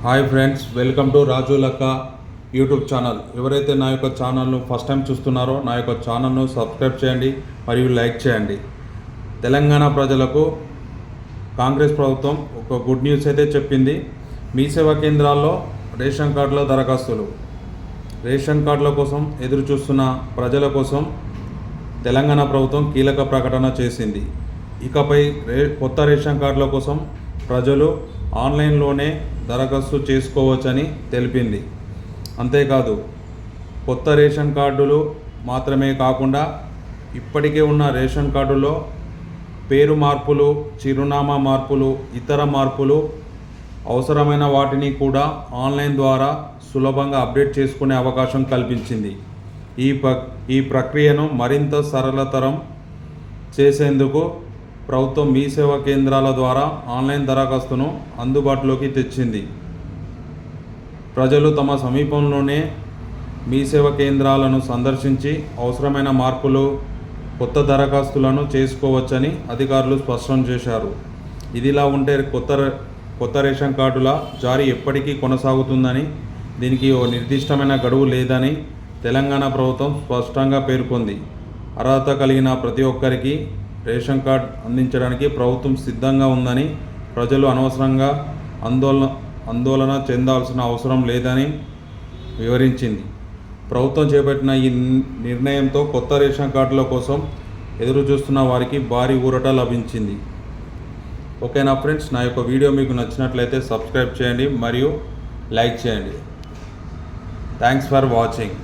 Hi friends, welcome to రాజు లక్క YouTube channel. ఎవరైతే నా యొక్క ఛానల్ను ఫస్ట్ టైం చూస్తున్నారో నా యొక్క ఛానల్ను సబ్స్క్రైబ్ చేయండి మరియు లైక్ చేయండి. తెలంగాణ ప్రజలకు కాంగ్రెస్ ప్రభుత్వం ఒక గుడ్ న్యూస్ అయితే చెప్పింది. మీ సేవా కేంద్రాల్లో రేషన్ కార్డుల దరఖాస్తులు, రేషన్ కార్డుల కోసం ఎదురు చూస్తున్న ప్రజల కోసం తెలంగాణ ప్రభుత్వం కీలక ప్రకటన చేసింది. ఇకపై కొత్త రేషన్ కార్డుల కోసం ప్రజలు ఆన్లైన్లోనే దరఖాస్తు చేసుకోవచ్చని తెలిపింది. అంతేకాదు, కొత్త రేషన్ కార్డులు మాత్రమే కాకుండా ఇప్పటికే ఉన్న రేషన్ కార్డులో పేరు మార్పులు, చిరునామా మార్పులు, ఇతర మార్పులు అవసరమైన వాటిని కూడా ఆన్లైన్ ద్వారా సులభంగా అప్డేట్ చేసుకునే అవకాశం కల్పించింది. ఈ ప్రక్రియను మరింత సరళతరం చేసేందుకు ప్రభుత్వం మీ సేవా కేంద్రాల ద్వారా ఆన్లైన్ దరఖాస్తును అందుబాటులోకి తెచ్చింది. ప్రజలు తమ సమీపంలోనే మీ సేవా కేంద్రాలను సందర్శించి అవసరమైన మార్పులు, కొత్త దరఖాస్తులను చేసుకోవచ్చని అధికారులు స్పష్టం చేశారు. ఇదిలా ఉంటే కొత్త రేషన్ కార్డుల జారీ ఎప్పటికీ కొనసాగుతుందని, దీనికి ఓ నిర్దిష్టమైన గడువు లేదని తెలంగాణ ప్రభుత్వం స్పష్టంగా పేర్కొంది. అర్హత కలిగిన ప్రతి ఒక్కరికి రేషన్ కార్డు అందించడానికి ప్రభుత్వం సిద్ధంగా ఉందని, ప్రజలు అనవసరంగా ఆందోళన చెందాల్సిన అవసరం లేదని వివరించింది. ప్రభుత్వం చేపట్టిన ఈ నిర్ణయంతో కొత్త రేషన్ కార్డుల కోసం ఎదురు చూస్తున్న వారికి భారీ ఊరట లభించింది. ఓకేనా ఫ్రెండ్స్, నా యొక్క వీడియో మీకు నచ్చినట్లయితే సబ్స్క్రైబ్ చేయండి మరియు లైక్ చేయండి. Thanks for watching.